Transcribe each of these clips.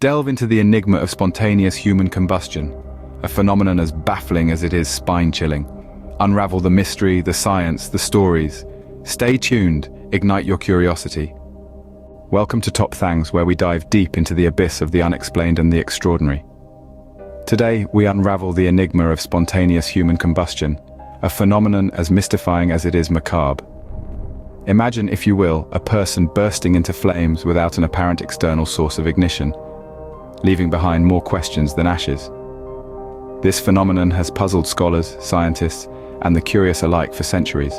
delve into the enigma of spontaneous human combustion, a phenomenon as baffling as it is spine-chilling. Unravel the mystery, the science, the stories. Stay tuned, ignite your curiosity. Welcome to Top Thangs, where we dive deep into the abyss of the unexplained and the extraordinary. Today, we unravel the enigma of spontaneous human combustion, a phenomenon as mystifying as it is macabre. Imagine, if you will, a person bursting into flames without an apparent external source of ignition, leaving behind more questions than ashes. This phenomenon has puzzled scholars, scientists, and the curious alike for centuries.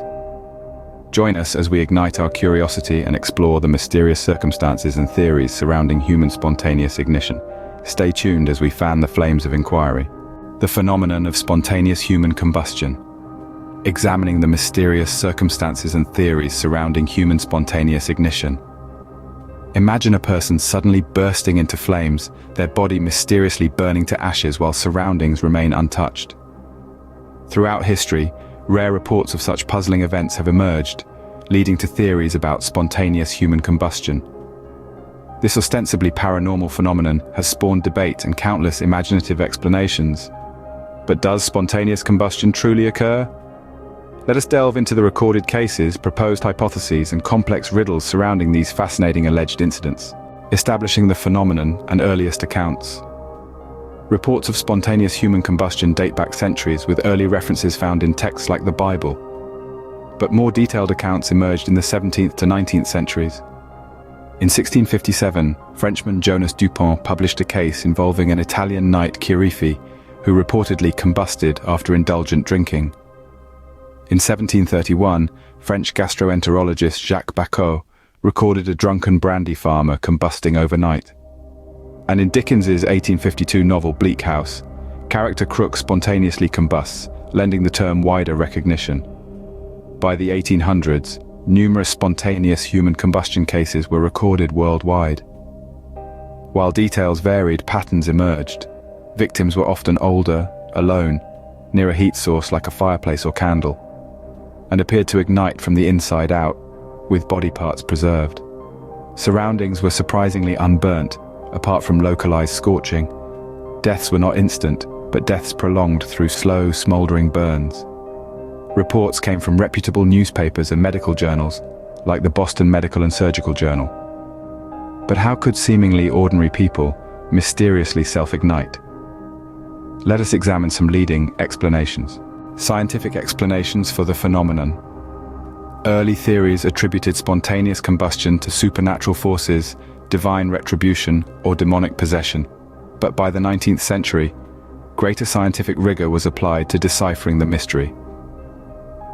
Join us as we ignite our curiosity and explore the mysterious circumstances and theories surrounding human spontaneous ignition. Stay tuned as we fan the flames of inquiry. The phenomenon of spontaneous human combustion. Examining the mysterious circumstances and theories surrounding human spontaneous ignition. Imagine a person suddenly bursting into flames, their body mysteriously burning to ashes while surroundings remain untouched. Throughout history, rare reports of such puzzling events have emerged, leading to theories about spontaneous human combustion. This ostensibly paranormal phenomenon has spawned debate and countless imaginative explanations. But does spontaneous combustion truly occur? Let us delve into the recorded cases, proposed hypotheses, and complex riddles surrounding these fascinating alleged incidents, establishing the phenomenon and earliest accounts. Reports of spontaneous human combustion date back centuries, with early references found in texts like the Bible. But more detailed accounts emerged in the 17th to 19th centuries. In 1657, Frenchman Jonas Dupont published a case involving an Italian knight Chirifi, who reportedly combusted after indulgent drinking. In 1731, French gastroenterologist Jacques Bacot recorded a drunken brandy farmer combusting overnight. And in Dickens's 1852 novel Bleak House, character Crook spontaneously combusts, lending the term wider recognition. By the 1800s, numerous spontaneous human combustion cases were recorded worldwide. While details varied, patterns emerged. Victims were often older, alone, near a heat source like a fireplace or candle, and appeared to ignite from the inside out, with body parts preserved. Surroundings were surprisingly unburnt, apart from localized scorching. Deaths were not instant, but deaths prolonged through slow, smoldering burns. Reports came from reputable newspapers and medical journals, like the Boston Medical and Surgical Journal. But how could seemingly ordinary people mysteriously self-ignite? Let us examine some leading explanations. Scientific explanations for the phenomenon. Early theories attributed spontaneous combustion to supernatural forces, divine retribution, or demonic possession. But by the 19th century, greater scientific rigor was applied to deciphering the mystery.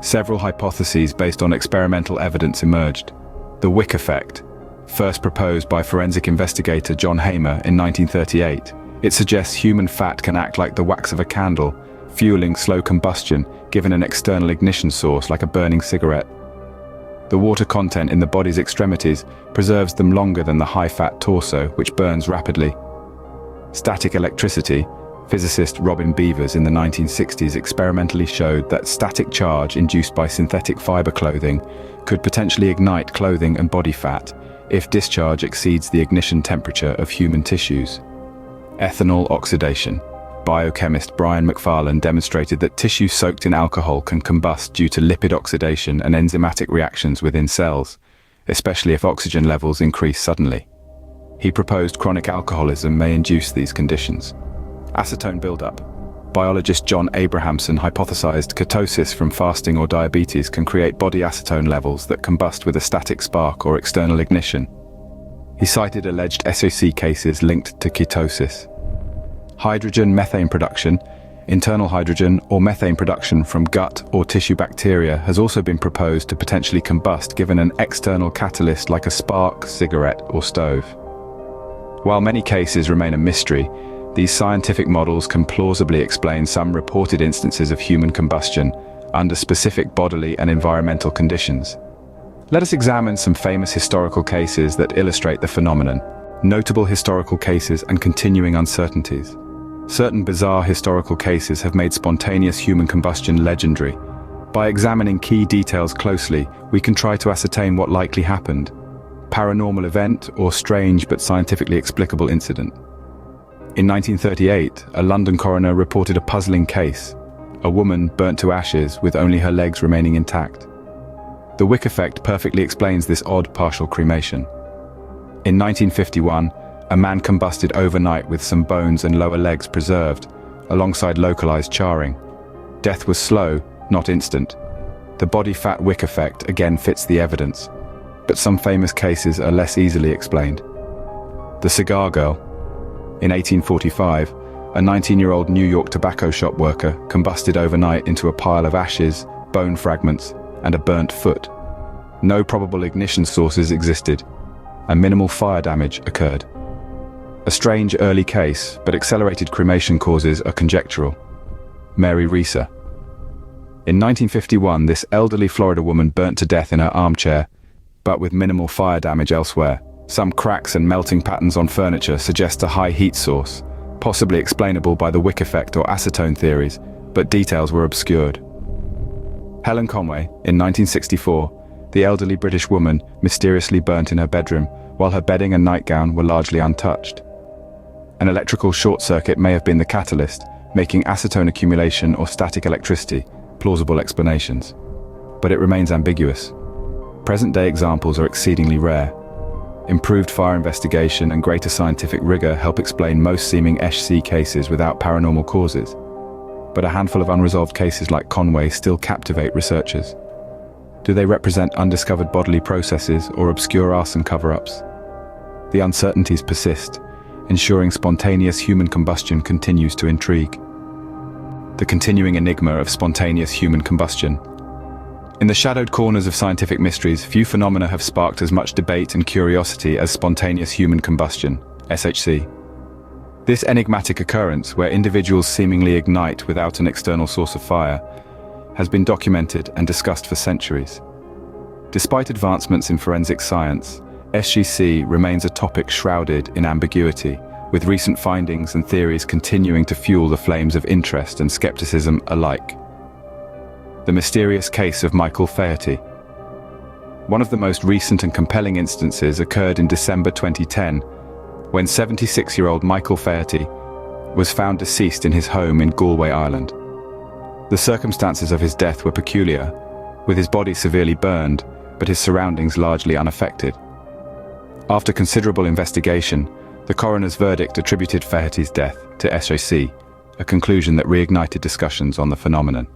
Several hypotheses based on experimental evidence emerged. The wick effect, first proposed by forensic investigator John Hamer in 1938. It suggests human fat can act like the wax of a candle, fueling slow combustion given an external ignition source like a burning cigarette. The water content in the body's extremities preserves them longer than the high-fat torso, which burns rapidly. Static electricity. Physicist Robin Beavers in the 1960s experimentally showed that static charge induced by synthetic fiber clothing could potentially ignite clothing and body fat if discharge exceeds the ignition temperature of human tissues. Ethanol oxidation. Biochemist Brian McFarlane demonstrated that tissue soaked in alcohol can combust due to lipid oxidation and enzymatic reactions within cells, especially if oxygen levels increase suddenly. He proposed chronic alcoholism may induce these conditions. Acetone buildup. Biologist John Abrahamson hypothesized ketosis from fasting or diabetes can create body acetone levels that combust with a static spark or external ignition. He cited alleged SOC cases linked to ketosis. Hydrogen-methane production. Internal hydrogen or methane production from gut or tissue bacteria has also been proposed to potentially combust given an external catalyst like a spark, cigarette, or stove. While many cases remain a mystery, these scientific models can plausibly explain some reported instances of human combustion under specific bodily and environmental conditions. Let us examine some famous historical cases that illustrate the phenomenon. Notable historical cases and continuing uncertainties. Certain bizarre historical cases have made spontaneous human combustion legendary. By examining key details closely, we can try to ascertain what likely happened. Paranormal event or strange but scientifically explicable incident. In 1938, a London coroner reported a puzzling case: a woman burnt to ashes with only her legs remaining intact. The wick effect perfectly explains this odd partial cremation. In 1951, a man combusted overnight with some bones and lower legs preserved, alongside localized charring. Death was slow, not instant. The body fat wick effect again fits the evidence, but some famous cases are less easily explained. The cigar girl. In 1845, a 19-year-old New York tobacco shop worker combusted overnight into a pile of ashes, bone fragments, and a burnt foot. No probable ignition sources existed, and minimal fire damage occurred. A strange early case, but accelerated cremation causes are conjectural. Mary Reeser. In 1951, this elderly Florida woman burnt to death in her armchair, but with minimal fire damage elsewhere. Some cracks and melting patterns on furniture suggest a high heat source, possibly explainable by the wick effect or acetone theories, but details were obscured. Helen Conway, in 1964, the elderly British woman mysteriously burnt in her bedroom while her bedding and nightgown were largely untouched. An electrical short circuit may have been the catalyst, making acetone accumulation or static electricity plausible explanations. But it remains ambiguous. Present-day examples are exceedingly rare. Improved fire investigation and greater scientific rigor help explain most seeming SC cases without paranormal causes. But a handful of unresolved cases like Conway still captivate researchers. Do they represent undiscovered bodily processes or obscure arson cover-ups? The uncertainties persist, ensuring spontaneous human combustion continues to intrigue. The continuing enigma of spontaneous human combustion. In the shadowed corners of scientific mysteries, few phenomena have sparked as much debate and curiosity as spontaneous human combustion, SHC. This enigmatic occurrence, where individuals seemingly ignite without an external source of fire, has been documented and discussed for centuries. Despite advancements in forensic science, SHC remains a topic shrouded in ambiguity, with recent findings and theories continuing to fuel the flames of interest and skepticism alike. The mysterious case of Michael Faherty. One of the most recent and compelling instances occurred in December 2010, when 76-year-old Michael Faherty was found deceased in his home in Galway, Ireland. The circumstances of his death were peculiar, with his body severely burned, but his surroundings largely unaffected. After considerable investigation, the coroner's verdict attributed Faherty's death to SHC, a conclusion that reignited discussions on the phenomenon.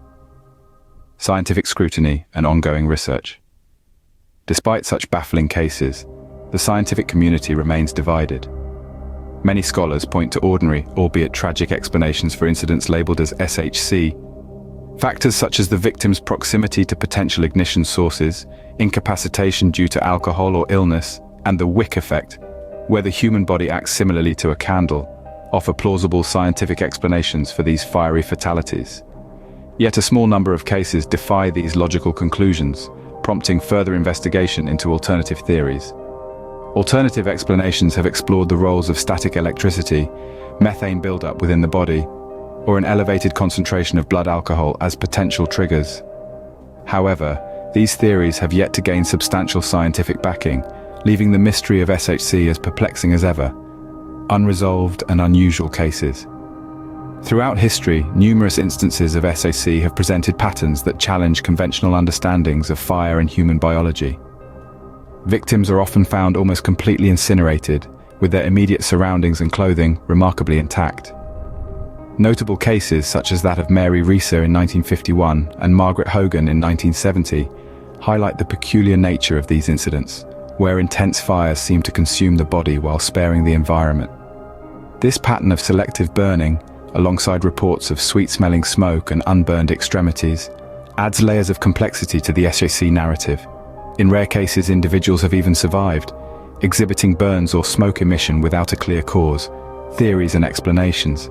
Scientific scrutiny and ongoing research. Despite such baffling cases, the scientific community remains divided. Many scholars point to ordinary, albeit tragic explanations for incidents labeled as SHC. Factors such as the victim's proximity to potential ignition sources, incapacitation due to alcohol or illness, and the wick effect, where the human body acts similarly to a candle, offer plausible scientific explanations for these fiery fatalities. Yet a small number of cases defy these logical conclusions, prompting further investigation into alternative theories. Alternative explanations have explored the roles of static electricity, methane buildup within the body, or an elevated concentration of blood alcohol as potential triggers. However, these theories have yet to gain substantial scientific backing, leaving the mystery of SHC as perplexing as ever. Unresolved and unusual cases. Throughout history, numerous instances of SHC have presented patterns that challenge conventional understandings of fire and human biology. Victims are often found almost completely incinerated, with their immediate surroundings and clothing remarkably intact. Notable cases such as that of Mary Reeser in 1951 and Margaret Hogan in 1970 highlight the peculiar nature of these incidents, where intense fires seem to consume the body while sparing the environment. This pattern of selective burning, alongside reports of sweet-smelling smoke and unburned extremities, adds layers of complexity to the SHC narrative. In rare cases, individuals have even survived, exhibiting burns or smoke emission without a clear cause, theories and explanations.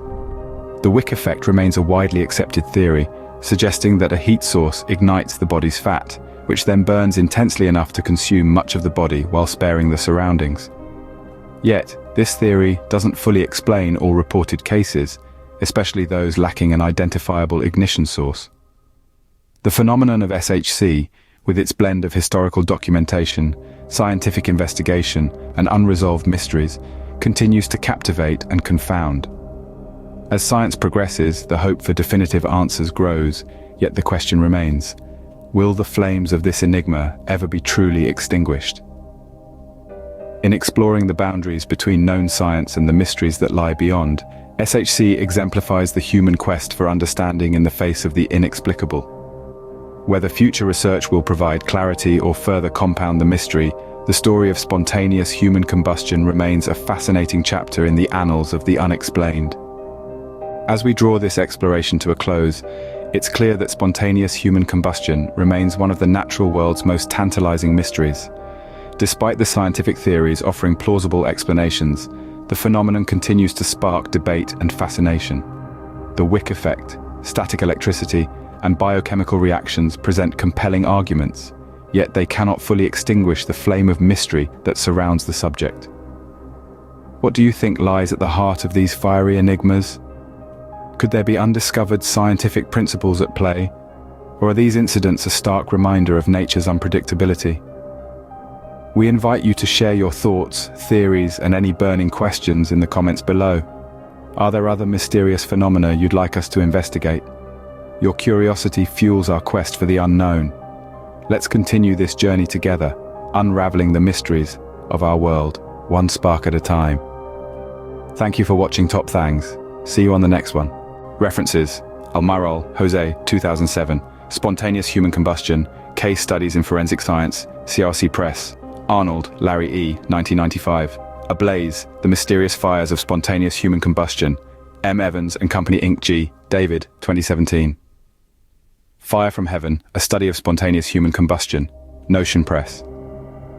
The wick effect remains a widely accepted theory, suggesting that a heat source ignites the body's fat, which then burns intensely enough to consume much of the body while sparing the surroundings. Yet, this theory doesn't fully explain all reported cases, especially those lacking an identifiable ignition source. The phenomenon of SHC, with its blend of historical documentation, scientific investigation, and unresolved mysteries, continues to captivate and confound. As science progresses, the hope for definitive answers grows, yet the question remains: will the flames of this enigma ever be truly extinguished? In exploring the boundaries between known science and the mysteries that lie beyond, SHC exemplifies the human quest for understanding in the face of the inexplicable. Whether future research will provide clarity or further compound the mystery, the story of spontaneous human combustion remains a fascinating chapter in the annals of the unexplained. As we draw this exploration to a close, it's clear that spontaneous human combustion remains one of the natural world's most tantalizing mysteries. Despite the scientific theories offering plausible explanations, the phenomenon continues to spark debate and fascination. The Wick effect, static electricity, and biochemical reactions present compelling arguments, yet they cannot fully extinguish the flame of mystery that surrounds the subject. What do you think lies at the heart of these fiery enigmas? Could there be undiscovered scientific principles at play? Or are these incidents a stark reminder of nature's unpredictability? We invite you to share your thoughts, theories, and any burning questions in the comments below. Are there other mysterious phenomena you'd like us to investigate? Your curiosity fuels our quest for the unknown. Let's continue this journey together, unraveling the mysteries of our world, one spark at a time. Thank you for watching Top Thangs. See you on the next one. References: Almarol, Jose, 2007. Spontaneous Human Combustion, Case Studies in Forensic Science, CRC Press. Arnold, Larry E., 1995. Ablaze, The Mysterious Fires of Spontaneous Human Combustion. M. Evans and Company Inc. G. David, 2017. Fire from Heaven, A Study of Spontaneous Human Combustion. Notion Press.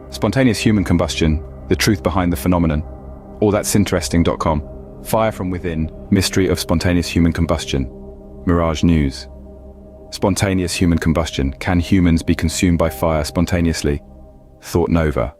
Spontaneous Human Combustion, The Truth Behind the Phenomenon. allthat'sinteresting.com. Fire from Within, Mystery of Spontaneous Human Combustion. Mirage News. Spontaneous Human Combustion, Can Humans Be Consumed by Fire Spontaneously? Thought Nova.